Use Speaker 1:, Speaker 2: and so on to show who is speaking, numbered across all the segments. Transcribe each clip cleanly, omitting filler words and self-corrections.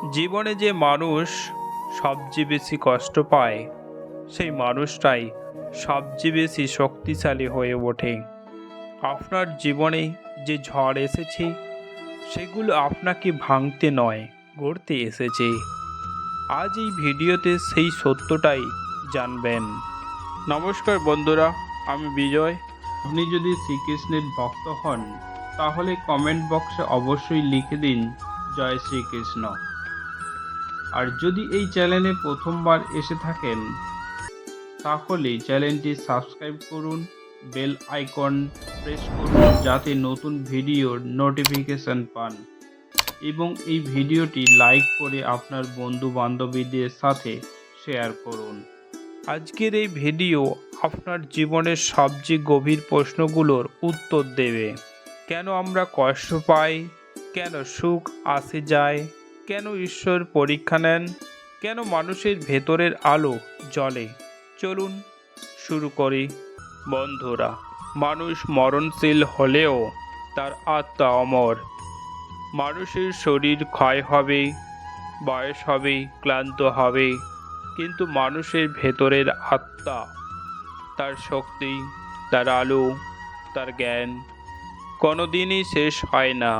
Speaker 1: জীবনে যে মানুষ সবচেয়ে বেশি কষ্ট পায় সেই মানুষটাই সবচেয়ে বেশি শক্তিশালী হয়ে ওঠে। আপনার জীবনে যে ঝড় এসেছে সেগুলো আপনাকে ভাঙতে নয়, গড়তে এসেছে। আজ এই ভিডিওতে সেই সত্যটাই জানবেন। নমস্কার বন্ধুরা, আমি বিজয়। আপনি যদি শ্রীকৃষ্ণের ভক্ত হন তাহলে কমেন্ট বক্সে অবশ্যই লিখে দিন জয় শ্রীকৃষ্ণ। আর যদি এই চ্যানেলে প্রথমবার এসে থাকেন তাহলে চ্যানেলটি সাবস্ক্রাইব করুন, বেল আইকন প্রেস করুন যাতে নতুন ভিডিওর নোটিফিকেশন পান, এবং এই ভিডিওটি লাইক করে আপনার বন্ধু বান্ধবীদের সাথে শেয়ার করুন। আজকের এই ভিডিও আপনার জীবনের সবচেয়ে গভীর প্রশ্নগুলোর উত্তর দেবে। কেন আমরা কষ্ট পাই, কেন সুখ আসে যায়, কেন ঈশ্বর পরীক্ষা নেন, কেন মানুষের ভেতরের আলো জ্বলে। চলুন শুরু করি বন্ধুরা। মানুষ মরণশীল হলেও তার আত্মা অমর। মানুষের শরীর ক্ষয় হবে, বয়স হবে, ক্লান্ত হবে, কিন্তু মানুষের ভেতরের আত্মা, তার শক্তি, তার আলো, তার জ্ঞান কোনোদিনই শেষ হয় না।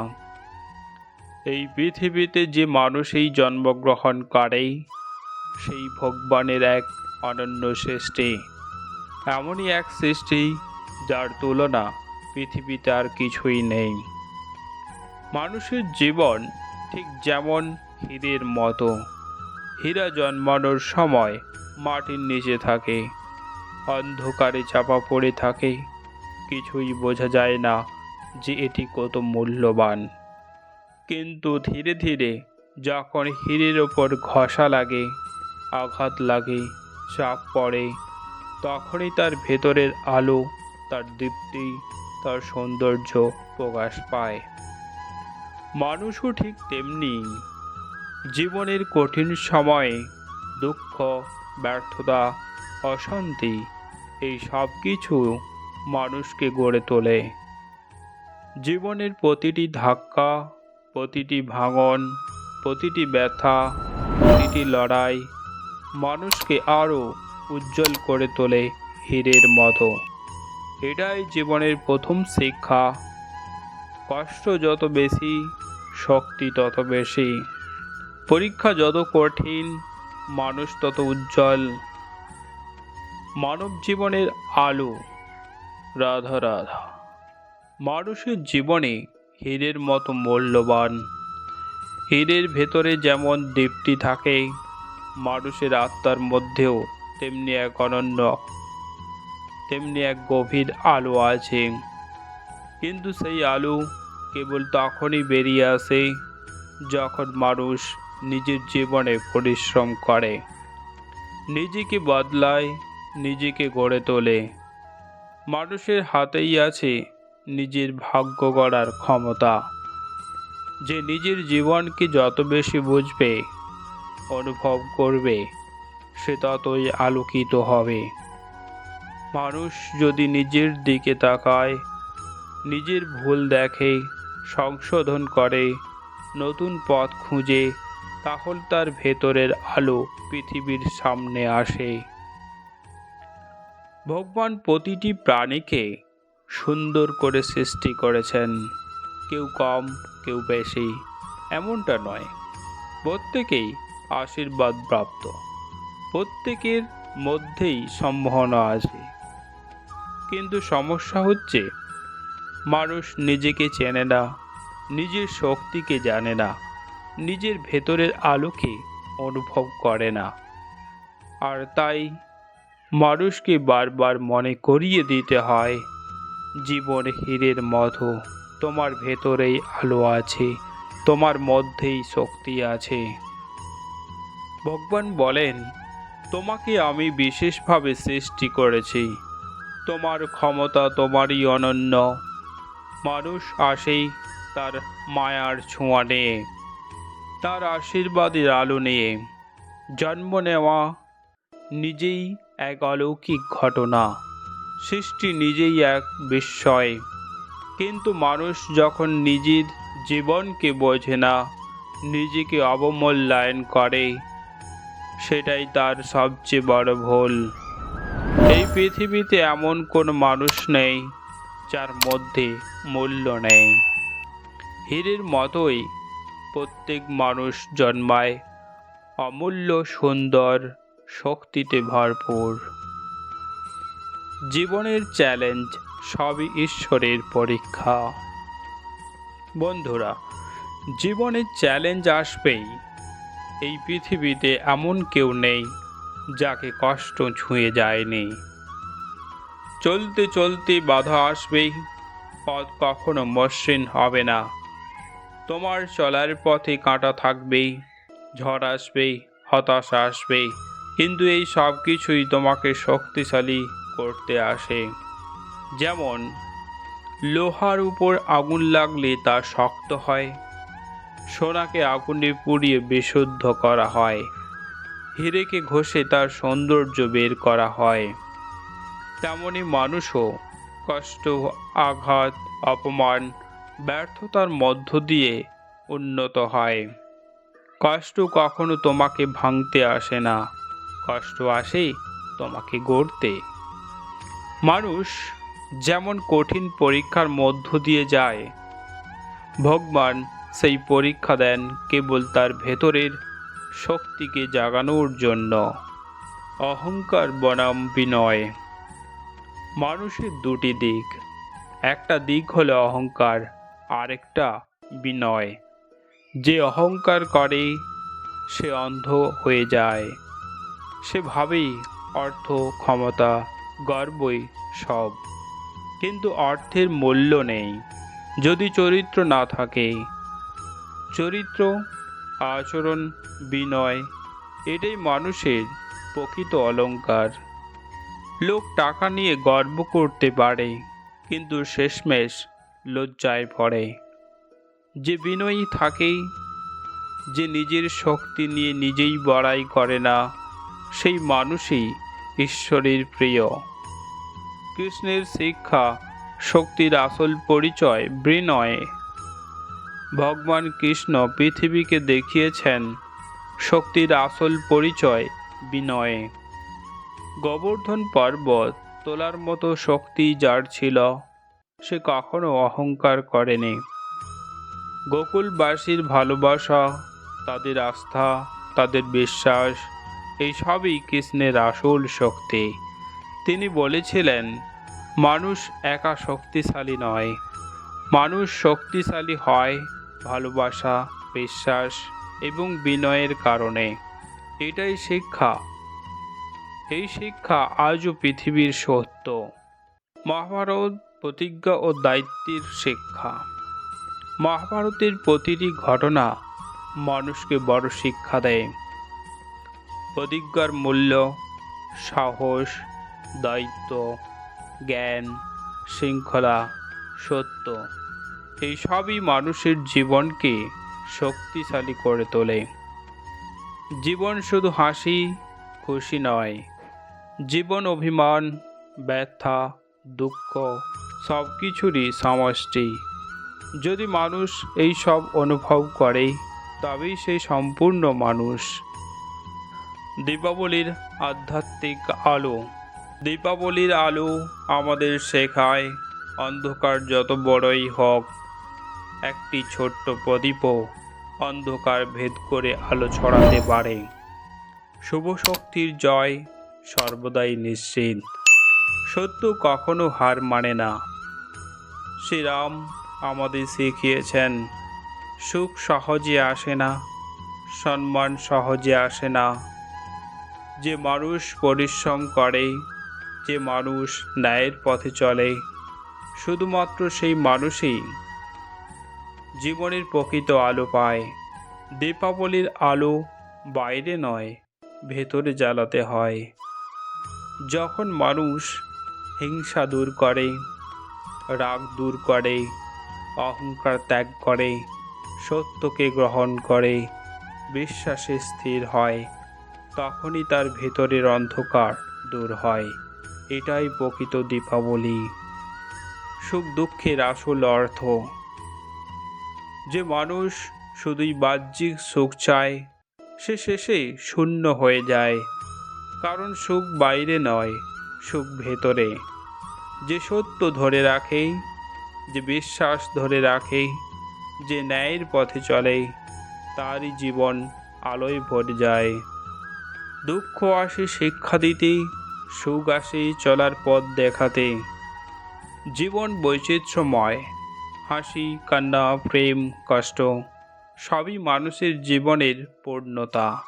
Speaker 1: এই পৃথিবীতে যে মানুষ এই জন্মগ্রহণ করে সেই ভগবানের এক অনন্য সৃষ্টি, এমনই এক সৃষ্টি যার তুলনা পৃথিবীতে আর কিছুই নেই। মানুষের জীবন ঠিক যেমন হীরের মতো। হীরা জন্মানোর সময় মাটির নিচে থাকে, অন্ধকারে চাপা পড়ে থাকে, কিছুই বোঝা যায় না যে এটি কত মূল্যবান। কিন্তু ধীরে ধীরে যখন হীরের ওপর ঘষা লাগে, আঘাত লাগে, চাপ পড়ে, তখনই তার ভেতরের আলো, তার দীপ্তি, তার সৌন্দর্য প্রকাশ পায়। মানুষও ঠিক তেমনি। জীবনের কঠিন সময়ে দুঃখ, ব্যর্থতা, অশান্তি, এই সব কিছু মানুষকে গড়ে তোলে। জীবনের প্রতিটি ধাক্কা, প্রতিটি ভাঙন, প্রতিটি ব্যথা, প্রতিটি লড়াই মানুষকে আরও উজ্জ্বল করে তোলে হীরের মতো। এটাই জীবনের প্রথম শিক্ষা। কষ্ট যত বেশি, শক্তি তত বেশি। পরীক্ষা যত কঠিন, মানুষ তত উজ্জ্বল। মানব জীবনের আলো। রাধা রাধা। মানুষের জীবনে হীরের মতো মূল্যবান। হীরের ভেতরে যেমন দীপ্তি থাকে, মানুষের আত্মার মধ্যেও তেমনি এক অনন্য, তেমনি এক গভীর আলো আছে। কিন্তু সেই আলো কেবল তখনই বেরিয়ে আসে যখন মানুষ নিজের জীবনে পরিশ্রম করে, নিজেকে বদলায়, নিজেকে গড়ে তোলে। মানুষের হাতেই আছে নিজের ভাগ্য গড়ার ক্ষমতা। যে নিজের জীবনকে যত বেশি বুঝবে, অনুভব করবে, সে ততই আলোকিত হবে। মানুষ যদি নিজের দিকে তাকায়, নিজের ভুল দেখে, সংশোধন করে, নতুন পথ খুঁজে, তাহলে তার ভেতরের আলো পৃথিবীর সামনে আসে। ভগবান প্রতিটি প্রাণীকে সুন্দর করে সৃষ্টি করেছেন। কেউ কম, কেউ বেশি, এমনটা নয়। প্রত্যেকেই আশীর্বাদ প্রাপ্ত। প্রত্যেকের মধ্যেই সম্ভাবনা আছে। কিন্তু সমস্যা হচ্ছে মানুষ নিজেকে চেনে না, নিজের শক্তিকে জানে না, নিজের ভেতরের আলোকে অনুভব করে না। আর তাই মানুষকে বারবার মনে করিয়ে দিতে হয়, জীবন হীরের মতো। তোমার ভেতরেই আলো আছে, তোমার মধ্যেই শক্তি আছে। ভগবান বলেন, তোমাকে আমি বিশেষভাবে সৃষ্টি করেছি, তোমার ক্ষমতা তোমারই অনন্য। মানুষ আসেই তার মায়ার ছোঁয়া নিয়ে, তার আশীর্বাদের আলো নিয়ে। জন্ম নেওয়া নিজেই এক অলৌকিক ঘটনা, সৃষ্টি নিজেই এক বিস্ময়। কিন্তু মানুষ যখন নিজের জীবনকে বোঝে না, নিজেকে অবমূল্যায়ন করে, সেটাই তার সবচেয়ে বড় ভুল। এই পৃথিবীতে এমন কোনো মানুষ নেই যার মধ্যে মূল্য নেই। হীরের মতোই প্রত্যেক মানুষ জন্মায় অমূল্য, সুন্দর, শক্তিতে ভরপুর। জীবনের চ্যালেঞ্জ সবই ঈশ্বরের পরীক্ষা। বন্ধুরা, জীবনের চ্যালেঞ্জ আসবেই। এই পৃথিবীতে এমন কেউ নেই যাকে কষ্ট ছুঁয়ে যায়নি। চলতে চলতে বাধা আসবেই, পথ কখনো মসৃণ হবে না। তোমার চলার পথে কাঁটা থাকবেই, ঝড় আসবেই, হতাশা আসবেই, কিন্তু এই সব কিছুই তোমাকে শক্তিশালী করতে আসে। যেমন লোহার উপর আগুন লাগলে তা শক্ত হয়, সোনাকে আগুনে পুড়িয়ে বিশুদ্ধ করা হয়, হীরেকে ঘষে তার সৌন্দর্য বের করা হয়। তেমনি মানুষও কষ্ট, আঘাত, অপমান, ব্যর্থতার মধ্য দিয়ে উন্নত হয়। কষ্ট কখনো তোমাকে ভাঙতে আসে না, কষ্ট আসে তোমাকে গড়তে। মানুষ যেমন কঠিন পরীক্ষার মধ্য দিয়ে যায়, ভগবান সেই পরীক্ষা দেন কেবল তার ভেতরের শক্তিকে জাগানোর জন্য। অহংকার বনাম বিনয়। মানুষের দুটি দিক, একটা দিক হলো অহংকার, আরেকটা বিনয়। যে অহংকার করে সে অন্ধ হয়ে যায়। সে ভাবেই অর্থ, ক্ষমতা, গর্বই সব। কিন্তু অর্থের মূল্য নেই যদি চরিত্র না থাকে। চরিত্র, আচরণ, বিনয়, এটাই মানুষের প্রকৃত অলংকার। লোক টাকা নিয়ে গর্ব করতে পারে, কিন্তু শেষমেশ লজ্জায় পড়ে। যে বিনয়ী থাকে, যে নিজের শক্তি নিয়ে নিজেই বড়াই করে না, সেই মানুষই ঈশ্বরের প্রিয়। কৃষ্ণের শিক্ষা শক্তির আসল পরিচয় বিনয়। ভগবান কৃষ্ণ পৃথিবীকে দেখিয়েছেন শক্তির আসল পরিচয় বিনয়ে। গোবর্ধন পর্বত তোলার মতো শক্তি যার ছিল, সে কখনো অহংকার করেনি। গোকুলবাসীর ভালোবাসা, তাদের আস্থা, তাদের বিশ্বাস, এই সবই কৃষ্ণের আসল শক্তি। তিনি বলেছিলেন, মানুষ একা শক্তিশালী নয়, মানুষ শক্তিশালী হয় ভালোবাসা, বিশ্বাস এবং বিনয়ের কারণে। এটাই শিক্ষা। এই শিক্ষা আজও পৃথিবীর সত্য। মহাভারত প্রতিজ্ঞা ও দায়িত্বের শিক্ষা। মহাভারতের প্রতিটি ঘটনা মানুষকে বড় শিক্ষা দেয়। প্রতিজ্ঞার মূল্য, সাহস, দায়িত্ব, জ্ঞান, শৃঙ্খলা, সত্য, এই সবই মানুষের জীবনকে শক্তিশালী করে তোলে। জীবন শুধু হাসি খুশি নয়, জীবন অভিমান, ব্যথা, দুঃখ, সব কিছুরই সমষ্টি। যদি মানুষ এই সব অনুভব করে, তবেই সেই সম্পূর্ণ মানুষ। দীপাবলির আধ্যাত্মিক আলো। দীপাবলির আলো আমাদের শেখায়, অন্ধকার যত বড়ই হোক, একটি ছোট্ট প্রদীপও অন্ধকার ভেদ করে আলো ছড়াতে পারে। শুভ শক্তির জয় সর্বদাই নিশ্চিত। সত্য কখনো হার মানে না। শ্রীরাম আমাদের শিখিয়েছেন, সুখ সহজে আসে না, সম্মান সহজে আসে না। যে মানুষ পরিশ্রম করে, যে মানুষ ন্যায়ের পথে চলে, শুধুমাত্র সেই মানুষই জীবনের প্রকৃত আলো পায়। দীপাবলির আলো বাইরে নয়, ভেতরে জ্বালাতে হয়। যখন মানুষ হিংসা দূর করে, রাগ দূর করে, অহংকার ত্যাগ করে, সত্যকে গ্রহণ করে, বিশ্বাসে স্থির হয়, তখনই তার ভেতরের অন্ধকার দূর হয়। এটাই প্রকৃত দীপাবলি। সুখ দুঃখের আসল অর্থ। যে মানুষ শুধুই বাহ্যিক সুখ চায়, সে শেষে শূন্য হয়ে যায়। কারণ সুখ বাইরে নয়, সুখ ভেতরে। যে সত্য ধরে রাখে, যে বিশ্বাস ধরে রাখে, যে ন্যায়ের পথে চলে, তারই জীবন আলোয় ভরে যায়। দুঃখ আসে শিক্ষা দিতে, সুখ আসে চলার পথ দেখাতে। জীবন বৈচিত্র্যময়, হাসি, কান্না, প্রেম, কষ্ট সবই মানুষের জীবনের পূর্ণতা।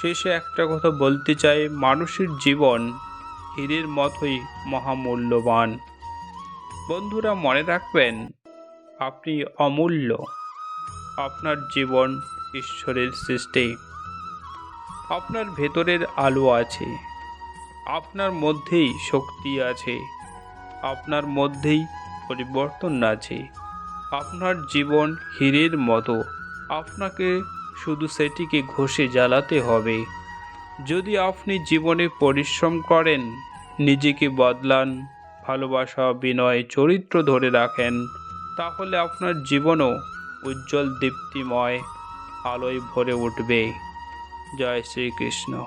Speaker 1: শেষে একটা কথা বলতে চাই, মানুষের জীবন হীরের মতোই মহামূল্যবান। বন্ধুরা, মনে রাখবেন, আপনি অমূল্য। আপনার জীবন ঈশ্বরের সৃষ্টি। আপনার ভেতরের আলো আছে, আপনার মধ্যেই শক্তি আছে, আপনার মধ্যেই পরিবর্তন আছে। আপনার জীবন হীরের মতো, আপনাকে শুধু সেটিকে ঘষে জ্বালাতে হবে। যদি আপনি জীবনে পরিশ্রম করেন, নিজেকে বদলান, ভালোবাসা, বিনয়, চরিত্র ধরে রাখেন, তাহলে আপনার জীবনও উজ্জ্বল দীপ্তিময় আলোয় ভরে উঠবে। জয় শ্রীকৃষ্ণ।